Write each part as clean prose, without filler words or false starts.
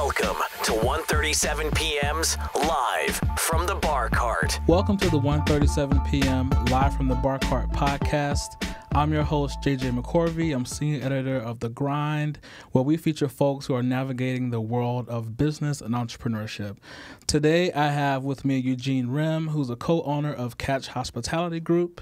Welcome to 137 p.m.'s live from the bar cart. Welcome to the 137 p.m. live from the bar cart podcast. I'm your host, JJ McCorvey. I'm senior editor of The Grind, where we feature folks who are navigating the world of business and entrepreneurship. Today, I have with me Eugene Remm, who's a co-owner of Catch Hospitality Group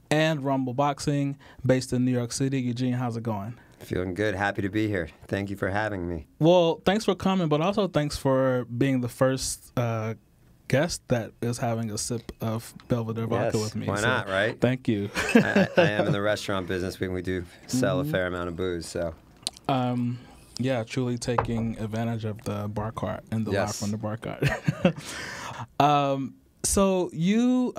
and Rumble Boxing, based in New York City. Eugene, how's it going? Feeling good. Happy to be here. Thank you for having me. Well, thanks for coming, but also thanks for being the first guest that is having a sip of Belvedere vodka with me. Why not, right? Thank you. I am in the restaurant business. We do sell a fair amount of booze, so. Yeah, truly taking advantage of the bar cart and the live from the bar cart. So you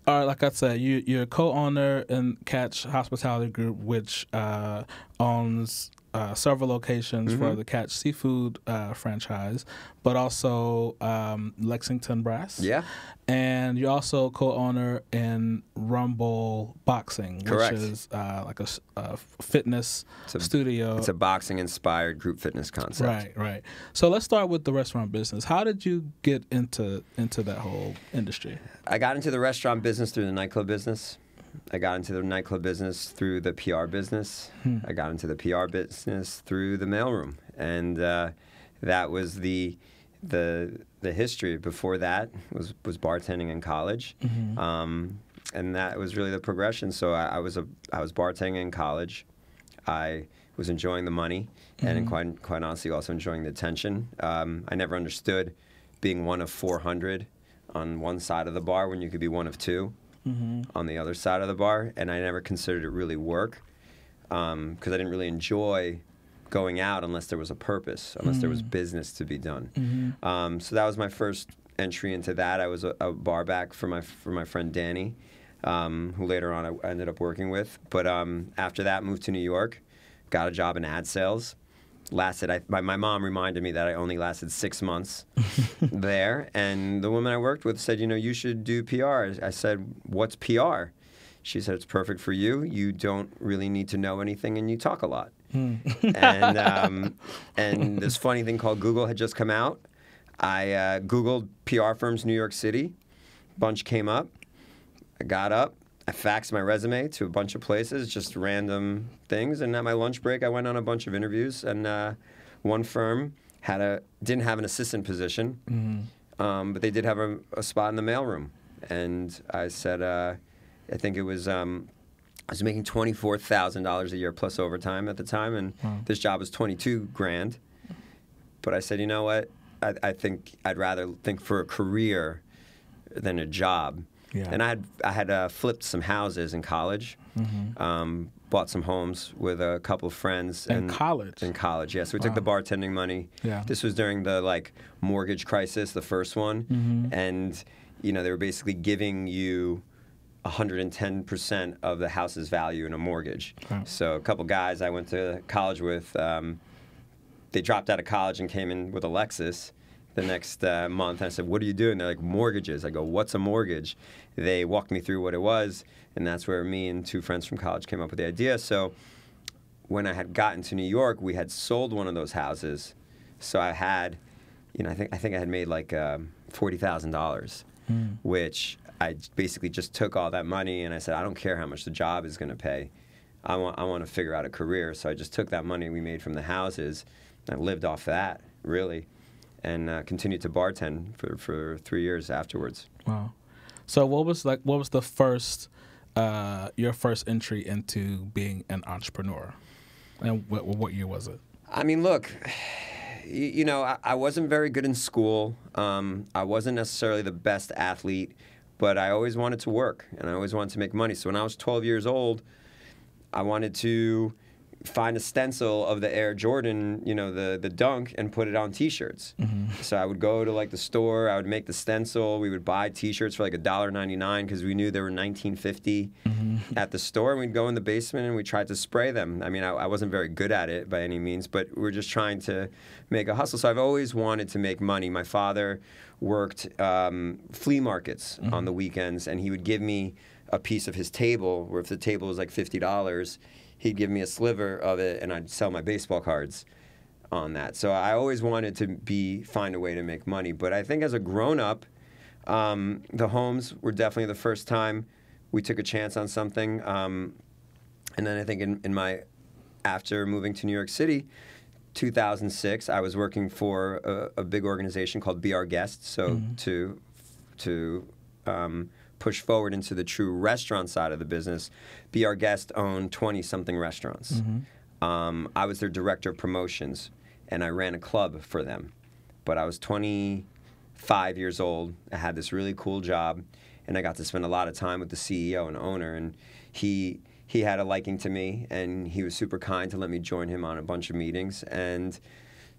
are, like I said, you're a co-owner in Catch Hospitality Group, which owns several locations for the Catch Seafood franchise, but also Lexington Brass. Yeah. And you're also co-owner in Rumble Boxing, Correct. Which is like a fitness studio. It's a boxing-inspired group fitness concept. Right, right. So let's start with the restaurant business. How did you get into that whole industry? I got into the restaurant business through the nightclub business. I got into the nightclub business through the PR business. I got into the PR business through the mailroom, and that was the history. Before that was bartending in college, and that was really the progression. So I was bartending in college. I was enjoying the money, and quite honestly, also enjoying the attention. I never understood being one of 400 on one side of the bar when you could be one of two. On the other side of the bar, and I never considered it really work because I didn't really enjoy going out unless there was a purpose, unless there was business to be done. So that was my first entry into that. I was a bar back for my friend Danny, who later on I ended up working with. But after that, moved to New York, got a job in ad sales. My mom reminded me that I only lasted 6 months there, and the woman I worked with said, you should do PR. I said, what's PR? She said, it's perfect for you. You don't really need to know anything, and you talk a lot. And this funny thing called Google had just come out. I Googled PR firms New York City. A bunch came up. I got up. I faxed my resume to a bunch of places, just random things. And at my lunch break, I went on a bunch of interviews. And one firm didn't have an assistant position, but they did have a spot in the mailroom. And I said, I think it was, I was making $24,000 a year plus overtime at the time, and this job was $22,000. But I said, you know what? I think I'd rather think for a career than a job. Yeah. And I had flipped some houses in college, bought some homes with a couple of friends. In college? In college, yeah. So we took the bartending money. Yeah. This was during the mortgage crisis, the first one. And, they were basically giving you 110% of the house's value in a mortgage. Wow. So a couple guys I went to college with, they dropped out of college and came in with a Lexus the next month. And I said, what are you doing? They're like, mortgages. I go, what's a mortgage? They walked me through what it was, and that's where me and two friends from college came up with the idea. So when I had gotten to New York, we had sold one of those houses. So I had, I think I had made like $40,000, which I basically just took all that money and I said, I don't care how much the job is going to pay. I want to figure out a career. So I just took that money we made from the houses and I lived off that, really. And continued to bartend for 3 years afterwards. Wow! So what was the first your first entry into being an entrepreneur, and what year was it? I mean, look, I wasn't very good in school. I wasn't necessarily the best athlete, but I always wanted to work and I always wanted to make money. So when I was 12 years old, I wanted to find a stencil of the Air Jordan, the Dunk, and put it on T-shirts. So I would go to the store, I would make the stencil, we would buy T-shirts for $1.99 because we knew they were $19.50 at the store, and we'd go in the basement and we tried to spray them. I mean, I wasn't very good at it by any means, but we were just trying to make a hustle. So I've always wanted to make money. My father worked flea markets on the weekends, and he would give me a piece of his table, where if the table was $50, he'd give me a sliver of it, and I'd sell my baseball cards on that. So I always wanted to find a way to make money. But I think as a grown-up, the homes were definitely the first time we took a chance on something. And then I think after moving to New York City, 2006, I was working for a big organization called Be Our Guest. So to push forward into the true restaurant side of the business, Be Our Guest owned 20-something restaurants. I was their director of promotions, and I ran a club for them. But I was 25 years old. I had this really cool job, and I got to spend a lot of time with the CEO and owner, and he had a liking to me, and he was super kind to let me join him on a bunch of meetings. And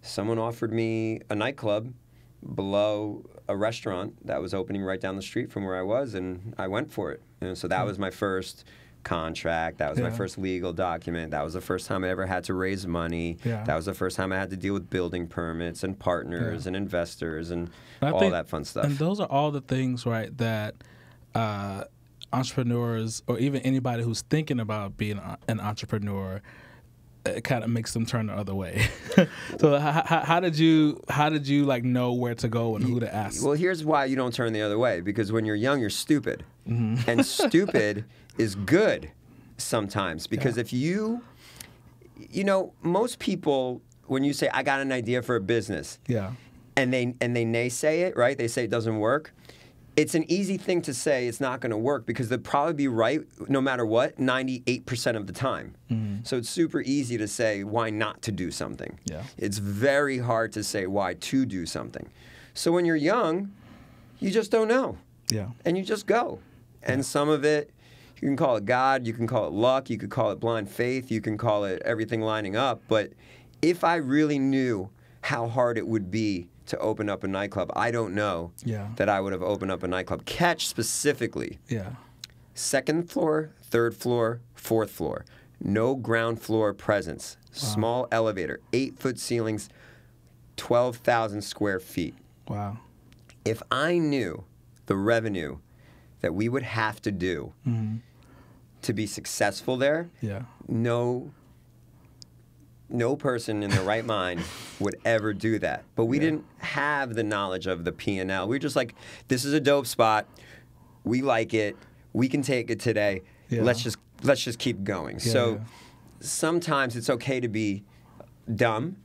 someone offered me a nightclub below a restaurant that was opening right down the street from where I was, and I went for it. So that was my first contract. That was my first legal document. That was the first time I ever had to raise money. That was the first time I had to deal with building permits and partners and investors and all that fun stuff. And those are all the things, right, that entrepreneurs, or even anybody who's thinking about being an entrepreneur, it kind of makes them turn the other way. So how did you like know where to go and who to ask? Well, here's why you don't turn the other way. Because when you're young, you're stupid. And stupid is good sometimes. Because if you know, most people, when you say, I got an idea for a business, and they naysay it, right? They say it doesn't work. It's an easy thing to say it's not going to work because they'll probably be right no matter what 98% of the time. So it's super easy to say why not to do something. It's very hard to say why to do something. So when you're young, you just don't know. And you just go. And some of it, you can call it God, you can call it luck, you could call it blind faith, you can call it everything lining up. But if I really knew how hard it would be to open up a nightclub, I don't know that I would have opened up a nightclub. Catch specifically. Second floor, third floor, fourth floor. No ground floor presence. Small elevator. 8-foot ceilings. 12,000 square feet. Wow. If I knew the revenue that we would have to do to be successful there, no person in their right mind would ever do that. But we didn't have the knowledge of the P&L. We were just like, this is a dope spot. We like it. We can take it today. Let's just keep going. So sometimes it's okay to be dumb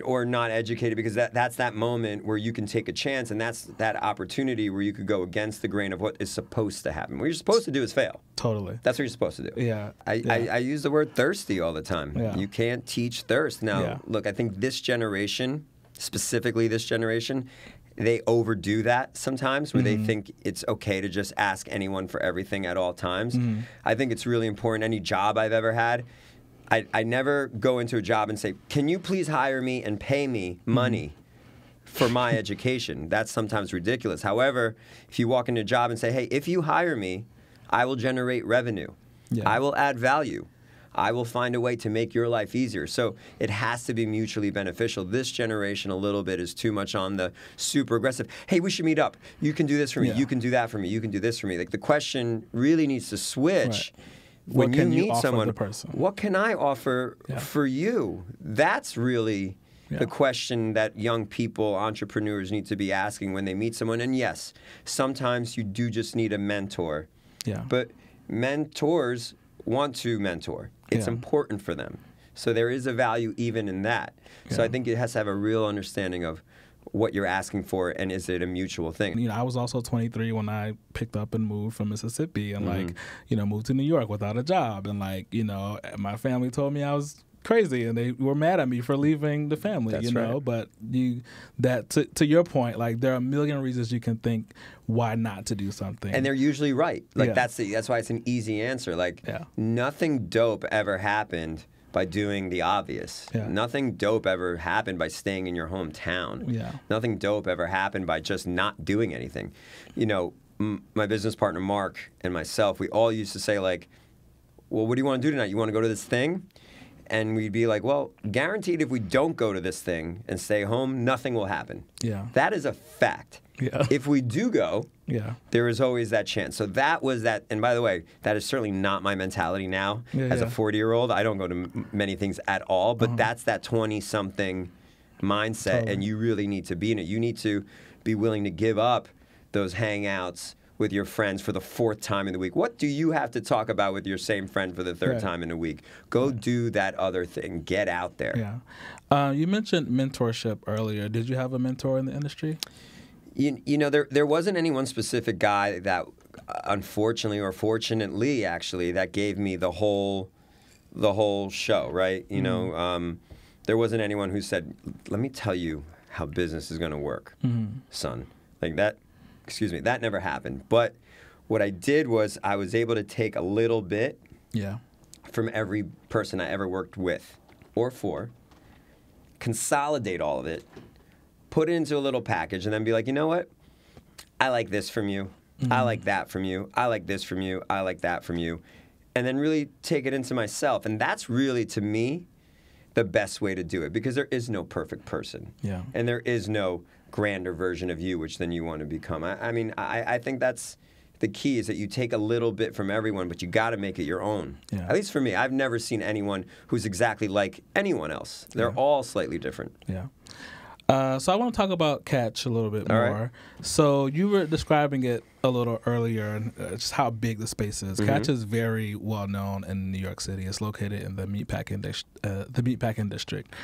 or not educated, because that's that moment where you can take a chance, and that's that opportunity where you could go against the grain of what is supposed to happen. What you're supposed to do is fail. Totally. That's what you're supposed to do. I use the word thirsty all the time. You can't teach thirst. Now, look, I think this generation, specifically this generation, they overdo that sometimes, where they think it's okay to just ask anyone for everything at all times. I think it's really important. Any job I've ever had, I never go into a job and say, can you please hire me and pay me money for my education? That's sometimes ridiculous. However, if you walk into a job and say, hey, if you hire me, I will generate revenue. I will add value. I will find a way to make your life easier. So it has to be mutually beneficial. This generation a little bit is too much on the super aggressive, hey, we should meet up. You can do this for me. You can do that for me. You can do this for me. Like, the question really needs to switch. When you meet someone, what can I offer for you? That's really the question that young people, entrepreneurs, need to be asking when they meet someone. And yes, sometimes you do just need a mentor. But mentors want to mentor. It's important for them. So there is a value even in that. So I think it has to have a real understanding of what you're asking for, and is it a mutual thing? You know, I was also 23 when I picked up and moved from Mississippi, and like, you know, moved to New York without a job, and like, you know, my family told me I was crazy, and they were mad at me for leaving the family. That's right. But to your point, like, there are a million reasons you can think why not to do something, and they're usually right. Like that's why it's an easy answer. Like nothing dope ever happened by doing the obvious. Nothing dope ever happened by staying in your hometown. Nothing dope ever happened by just not doing anything. You know, my business partner Mark and myself, we all used to say, like, well, what do you want to do tonight? You want to go to this thing? And we'd be like, well, guaranteed if we don't go to this thing and stay home, nothing will happen. Yeah. That is a fact. Yeah. If we do go, Yeah. there is always that chance. So that was that. And by the way, that is certainly not my mentality now. As a 40-year-old, I don't go to many things at all. But that's that 20-something mindset. Totally. And you really need to be in it. You need to be willing to give up those hangouts with your friends for the 4th time in the week. What do you have to talk about with your same friend for the 3rd time in a week? Go do that other thing. Get out there. Yeah. You mentioned mentorship earlier. Did you have a mentor in the industry? You know, there wasn't any one specific guy that, unfortunately or fortunately, actually, that gave me the whole show, right? You know, there wasn't anyone who said, let me tell you how business is going to work, son. Like that. Excuse me, that never happened. But what I did was I was able to take a little bit from every person I ever worked with or for, consolidate all of it, put it into a little package, and then be like, you know what? I like this from you. I like that from you. I like this from you. I like that from you. And then really take it into myself. And that's really, to me, the best way to do it, because there is no perfect person. Yeah. And there is no grander version of you, which then you want to become. I mean, I think that's the key, is that you take a little bit from everyone, but you got to make it your own. Yeah. At least for me, I've never seen anyone who's exactly like anyone else. They're all slightly different. Yeah. So I want to talk about Catch a little bit more. Right. So you were describing it a little earlier, and just how big the space is. Catch is very well known in New York City. It's located in the meatpacking district.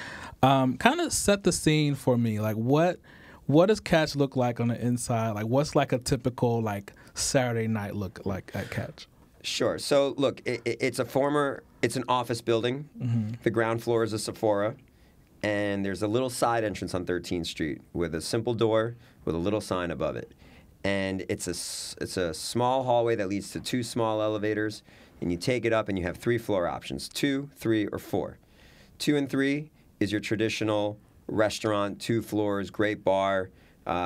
Kind of set the scene for me. Like, what does Catch look like on the inside? Like, what's like a typical like Saturday night look like at Catch? Sure. So look, it's an office building. The ground floor is a Sephora. And there's a little side entrance on 13th Street with a simple door with a little sign above it. And it's a small hallway that leads to 2 small elevators. And you take it up and you have 3 floor options, 2, 3, or 4. 2 and 3 is your traditional restaurant, 2 floors, great bar,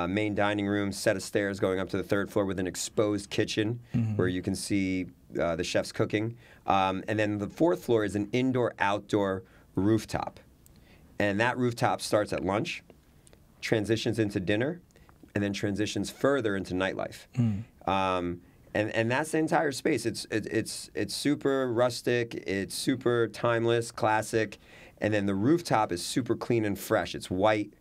main dining room, set of stairs going up to the 3rd floor with an exposed kitchen where you can see the chefs cooking. And then the 4th floor is an indoor-outdoor rooftop. And that rooftop starts at lunch, transitions into dinner, and then transitions further into nightlife. And that's the entire space. It's super rustic, it's super timeless, classic, and then the rooftop is super clean and fresh. It's white,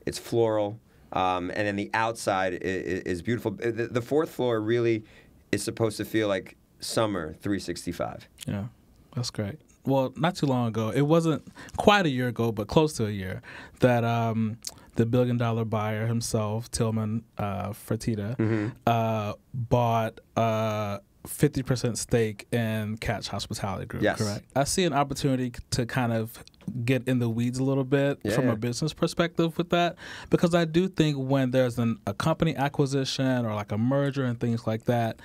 it's floral, and then the outside is beautiful. The 4th floor really is supposed to feel like summer 365. Yeah, that's great. Well, not too long ago, it wasn't quite a year ago, but close to a year, that the billion-dollar buyer himself, Tillman Fertitta, bought a 50% stake in Catch Hospitality Group, correct? I see an opportunity to kind of get in the weeds a little bit from a business perspective with that, because I do think when there's a company acquisition or like a merger and things like that,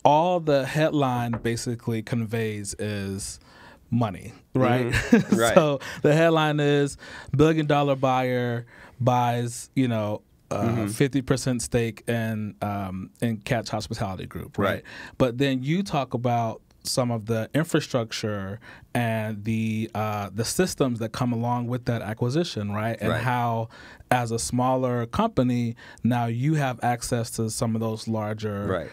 all the headline basically conveys is money, right? Right. So the headline is billion-dollar buyer buys, 50% stake in Catch Hospitality Group, right? But then you talk about some of the infrastructure and the systems that come along with that acquisition, right? And how, as a smaller company, now you have access to some of those larger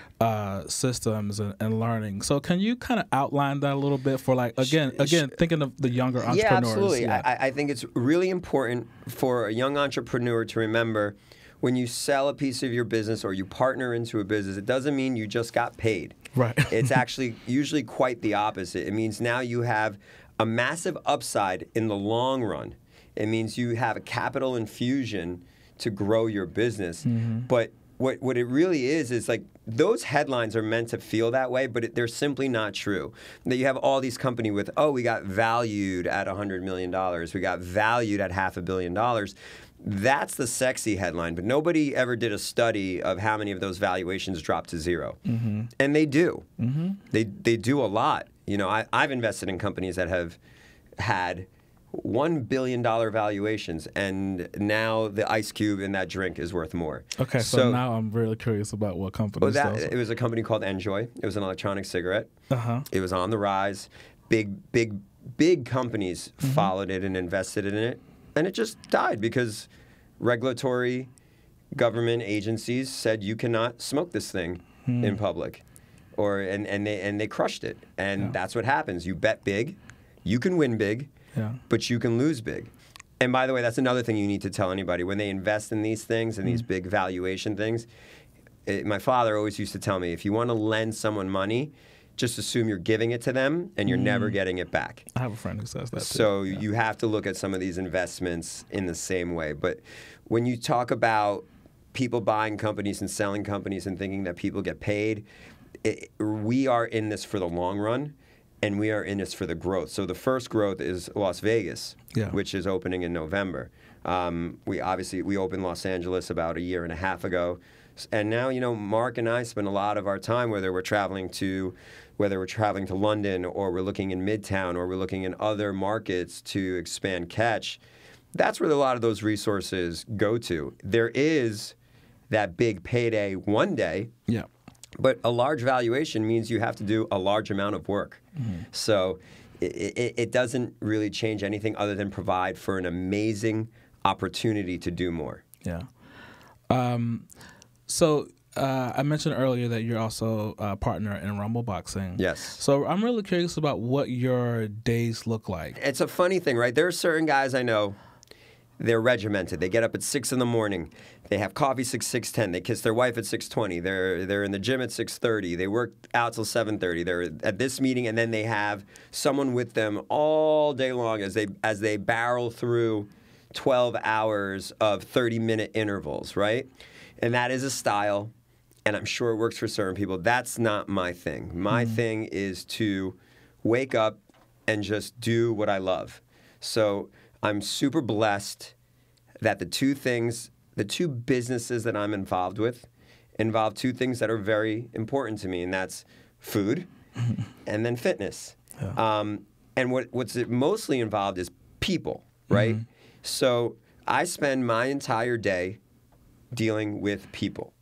systems and learning. So can you kind of outline that a little bit for, like, again, thinking of the younger entrepreneurs? Yeah, absolutely. I think it's really important for a young entrepreneur to remember, when you sell a piece of your business or you partner into a business, it doesn't mean you just got paid. Right. It's actually usually quite the opposite. It means now you have a massive upside in the long run. It means you have a capital infusion to grow your business. But what it really is like, those headlines are meant to feel that way, but they're simply not true. That you have all these companies with, we got valued at $100 million. We got valued at $500 million. That's the sexy headline, but nobody ever did a study of how many of those valuations dropped to zero. And they do. They do a lot. I've invested in companies that have had $1 billion valuations, and now the ice cube in that drink is worth more. Okay, so now I'm really curious about what company. It was a company called Enjoy. It was an electronic cigarette. It was on the rise. Big big companies followed it and invested in it, and it just died because regulatory government agencies said you cannot smoke this thing in public, and they crushed it, and that's what happens. You bet big, you can win big, but you can lose big. And by the way, that's another thing you need to tell anybody when they invest in these things and these big valuation things. My father always used to tell me, if you want to lend someone money, just assume you're giving it to them and you're never getting it back. I have a friend who says that too. So you have to look at some of these investments in the same way. But when you talk about people buying companies and selling companies and thinking that people get paid, we are in this for the long run. And we are in this for the growth. So the first growth is Las Vegas, which is opening in November. We opened Los Angeles about 1.5 years ago. And now, Mark and I spend a lot of our time, whether we're traveling to London, or we're looking in Midtown, or we're looking in other markets to expand catch. That's where a lot of those resources go to. There is that big payday one day. Yeah. But a large valuation means you have to do a large amount of work. So it doesn't really change anything other than provide for an amazing opportunity to do more. Yeah. So I mentioned earlier that you're also a partner in Rumble Boxing. Yes. So I'm really curious about what your days look like. It's a funny thing, right? There are certain guys I know, they're regimented. They get up at 6 in the morning. They have coffee 6:10. They kiss their wife at 6:20. They're in the gym at 6:30. They work out till 7:30. They're at this meeting, and then they have someone with them all day long as they barrel through 12 hours of 30-minute intervals, right? And that is a style, and I'm sure it works for certain people. That's not my thing. My thing is to wake up and just do what I love. So I'm super blessed that the two businesses that I'm involved with involve two things that are very important to me, and that's food and then fitness. Yeah. And what's mostly involved is people, right? So I spend my entire day dealing with people,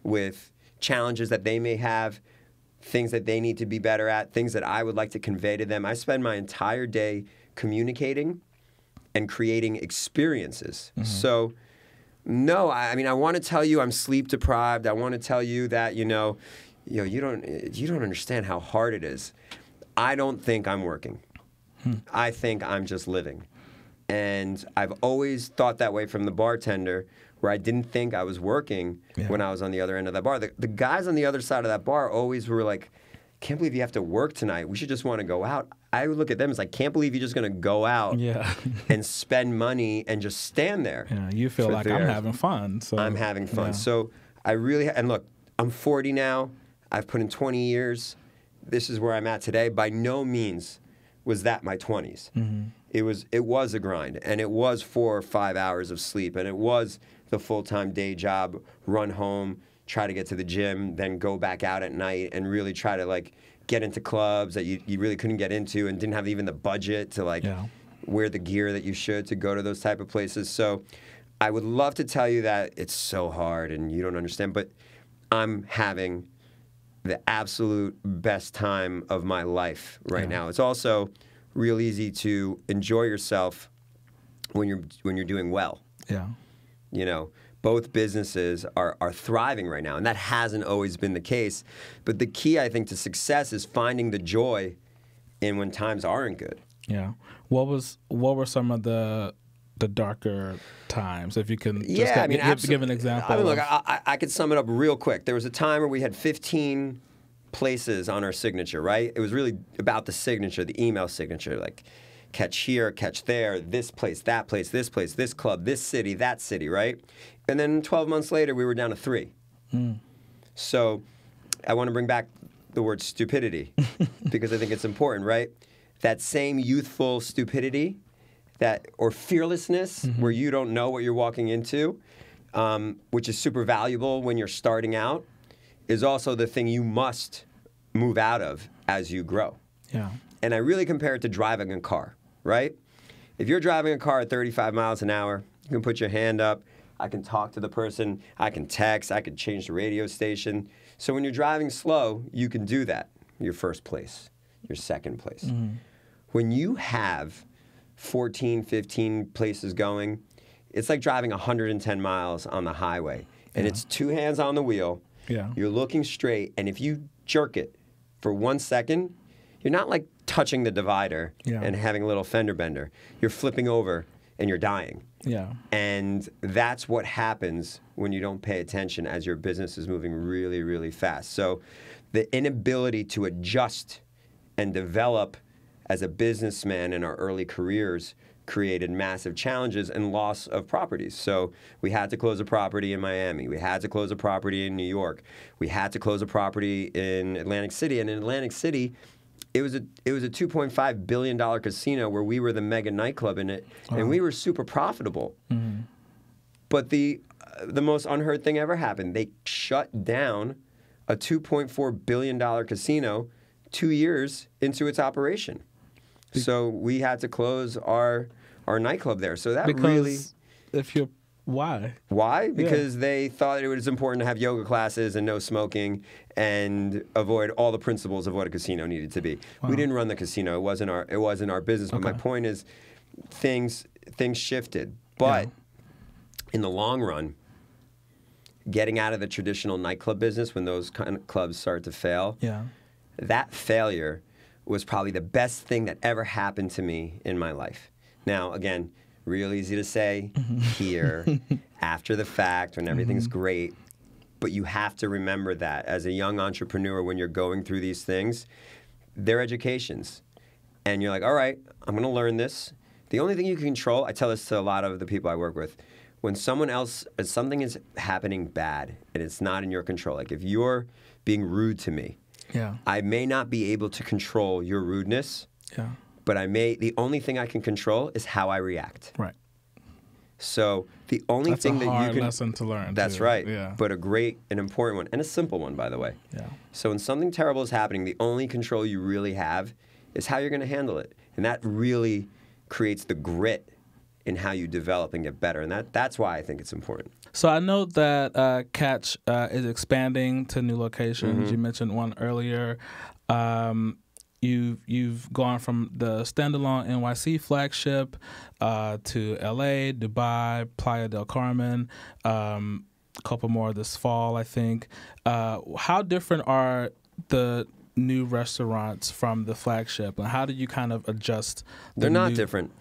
with challenges that they may have, things that they need to be better at, things that I would like to convey to them. I spend my entire day communicating and creating experiences. So, no, I mean, I want to tell you I'm sleep deprived. I want to tell you that, you don't understand how hard it is. I don't think I'm working. I think I'm just living. And I've always thought that way from the bartender, where I didn't think I was working when I was on the other end of that bar. The guys on the other side of that bar always were like, can't believe you have to work tonight. We should just want to go out. I would look at them as like, can't believe you're just going to go out and spend money and just stand there. Yeah, you feel like I'm having fun. So I'm having fun. So I really, and look, I'm 40 now. I've put in 20 years. This is where I'm at today. By no means was that my 20s. It was a grind, and it was 4 or 5 hours of sleep, and it was the full-time day job, run home, try to get to the gym, then go back out at night and really try to get into clubs that you really couldn't get into and didn't have even the budget to wear the gear that you should to go to those type of places. So I would love to tell you that it's so hard and you don't understand, but I'm having the absolute best time of my life right now. It's also real easy to enjoy yourself when you're doing well. Yeah. Both businesses are thriving right now, and that hasn't always been the case. But the key, I think, to success is finding the joy in when times aren't good. Yeah. What were some of the darker times, if you can just give an example? I mean, look, I could sum it up real quick. There was a time where we had 15 places on our signature, right? It was really about the signature, the email signature, like catch here, catch there, this place, this club, this city, that city, right? And then 12 months later, we were down to 3. So I want to bring back the word stupidity because I think it's important, right? That same youthful stupidity or fearlessness where you don't know what you're walking into, which is super valuable when you're starting out, is also the thing you must move out of as you grow. Yeah. And I really compare it to driving a car, right? If you're driving a car at 35 miles an hour, you can put your hand up, I can talk to the person, I can text, I can change the radio station. So when you're driving slow, you can do that. Your first place, your second place. when you have 14, 15 places going, it's like driving 110 miles on the highway. And it's 2 hands on the wheel. Yeah. You're looking straight. And if you jerk it for 1 second, you're not like touching the divider and having a little fender bender. You're flipping over and you're dying. Yeah. And that's what happens when you don't pay attention as your business is moving really, really fast. So the inability to adjust and develop as a businessman in our early careers created massive challenges and loss of properties. So we had to close a property in Miami. We had to close a property in New York. We had to close a property in Atlantic City. And in Atlantic City, it was a $2.5 billion casino where we were the mega nightclub in it, and we were super profitable. Mm-hmm. But the most unheard thing ever happened. They shut down a $2.4 billion casino 2 years into its operation. So we had to close our nightclub there. So that Why? Why? Because they thought it was important to have yoga classes and no smoking and avoid all the principles of what a casino needed to be. We didn't run the casino. It wasn't our business. But my point is, things shifted. But in the long run, getting out of the traditional nightclub business when those kind of clubs start to fail, that failure was probably the best thing that ever happened to me in my life. Now, again, real easy to say here, after the fact, when everything's great, but you have to remember that as a young entrepreneur, when you're going through these things, they're educations. And you're like, all right, I'm going to learn this. The only thing you can control, I tell this to a lot of the people I work with, when something is happening bad and it's not in your control, like if you're being rude to me, I may not be able to control your rudeness, but the only thing I can control is how I react. Right. So the only thing that you can... That's a hard lesson to learn. That's right. Yeah. But an important one, and a simple one, by the way. Yeah. So when something terrible is happening, the only control you really have is how you're going to handle it. And that really creates the grit in how you develop and get better. And that's why I think it's important. So I know that Catch is expanding to new locations. You mentioned one earlier. You've gone from the standalone NYC flagship to LA, Dubai, Playa del Carmen, a couple more this fall, I think. How different are the new restaurants from the flagship, and how do you kind of adjust? They're not different.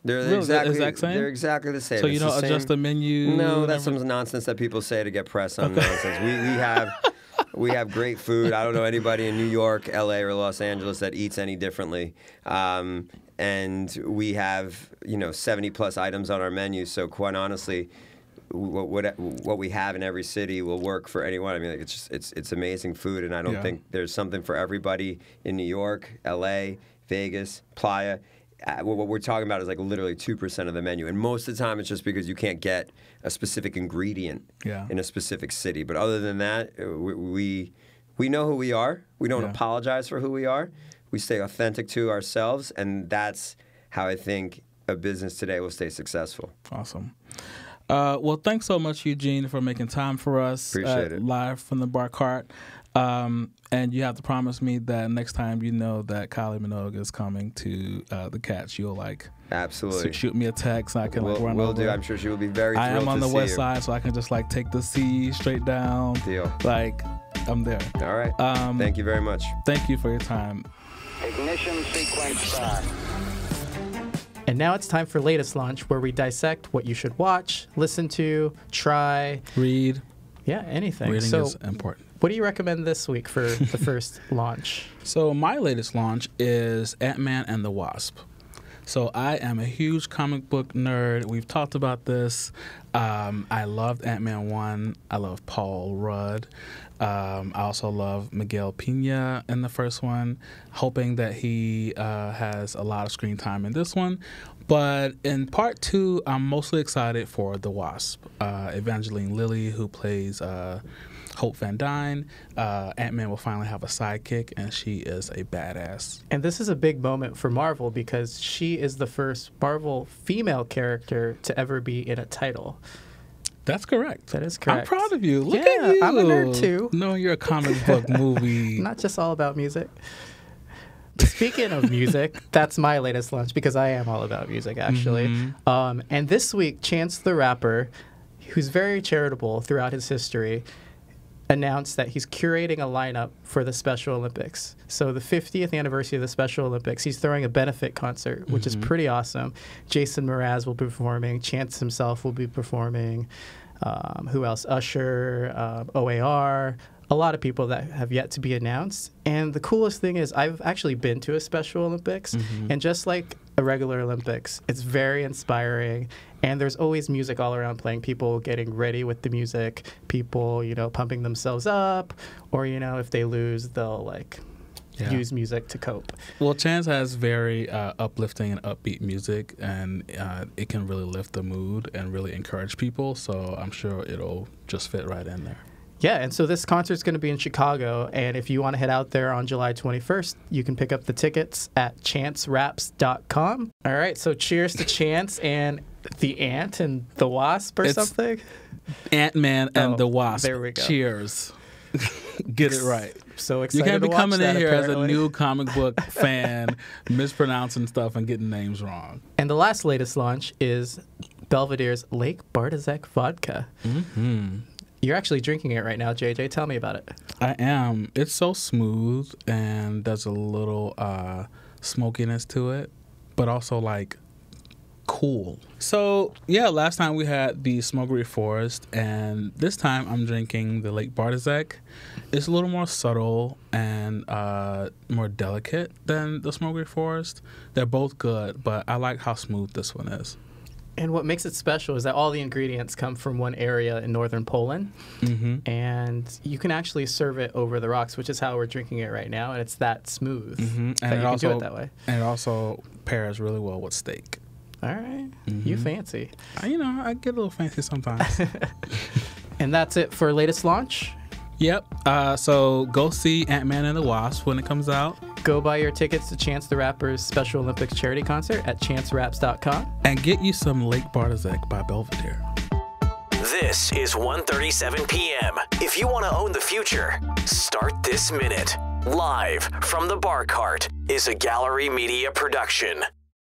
They're really, exactly they're exactly the same. So you don't adjust the menu? No, that's some nonsense that people say to get press on nonsense. We have great food. I don't know anybody in New York, LA, or Los Angeles that eats any differently. And we have 70 plus items on our menu. So quite honestly, what we have in every city will work for anyone. I mean, it's amazing food, and I don't think there's something for everybody in New York, LA, Vegas, Playa. What we're talking about is like literally 2% of the menu. And most of the time, it's just because you can't get a specific ingredient in a specific city. But other than that, we know who we are. We don't apologize for who we are. We stay authentic to ourselves. And that's how I think a business today will stay successful. Awesome. Well, thanks so much, Eugene, for making time for us. Appreciate it. Live from the bar cart. And you have to promise me that next time you know that Kylie Minogue is coming to the Catch, you'll absolutely shoot me a text. And I can run over. Will do. I'm sure she will be very thrilled to see you. I am on the west side, so I can just take the C straight down. Deal. I'm there. All right. Thank you very much. Thank you for your time. Ignition sequence start. And now it's time for Latest Launch, where we dissect what you should watch, listen to, try, read. Yeah, anything. Reading is important. What do you recommend this week for the first launch? So my latest launch is Ant-Man and the Wasp. So I am a huge comic book nerd. We've talked about this. I loved Ant-Man 1. I love Paul Rudd. I also love Miguel Pena in the first one, hoping that he has a lot of screen time in this one. But in part 2, I'm mostly excited for the Wasp. Evangeline Lilly, who plays Hope Van Dyne. Ant-Man will finally have a sidekick, and she is a badass. And this is a big moment for Marvel because she is the first Marvel female character to ever be in a title. That's correct. That is correct. I'm proud of you. Look at you. I'm a nerd too. Knowing you're a comic book movie. Not just all about music. Speaking of music, that's my latest launch because I am all about music, actually. And this week, Chance the Rapper, who's very charitable throughout his history, announced that he's curating a lineup for the Special Olympics. So the 50th anniversary of the Special Olympics, he's throwing a benefit concert, which is pretty awesome. Jason Mraz will be performing. Chance himself will be performing. Who else? Usher, OAR, a lot of people that have yet to be announced. And the coolest thing is I've actually been to a Special Olympics, and just like a regular Olympics, it's very inspiring. And there's always music all around playing, people getting ready with the music, people, pumping themselves up, or, if they lose, they'll use music to cope. Well, Chance has very uplifting and upbeat music, and it can really lift the mood and really encourage people. So I'm sure it'll just fit right in there. Yeah, and so this concert's going to be in Chicago, and if you want to head out there on July 21st, you can pick up the tickets at chanceraps.com. All right, so cheers to Chance and the Ant and the Wasp or something? Ant-Man and the Wasp. There we go. Cheers. Get it right. So excited You can't be to watch coming that, in here apparently. as a new comic book fan, mispronouncing stuff and getting names wrong. And the latest launch is Belvedere's Lake Bartizek vodka. You're actually drinking it right now, JJ. Tell me about it. I am. It's so smooth, and there's a little smokiness to it, but also cool. So yeah, last time we had the Smokery Forest, and this time I'm drinking the Lake Bartizek. It's a little more subtle and more delicate than the Smokery Forest. They're both good, but I like how smooth this one is. And what makes it special is that all the ingredients come from one area in northern Poland, and you can actually serve it over the rocks, which is how we're drinking it right now, and it's that smooth that you can do it that way. And it also pairs really well with steak. All right. You fancy. I get a little fancy sometimes. And that's it for latest launch. Yep. So go see Ant-Man and the Wasp when it comes out. Go buy your tickets to Chance the Rapper's Special Olympics charity concert at chanceraps.com. And get you some Lake Bartizek by Belvedere. This is 1:37 p.m. If you want to own the future, start this minute. Live from the Bar Cart is a Gallery Media production.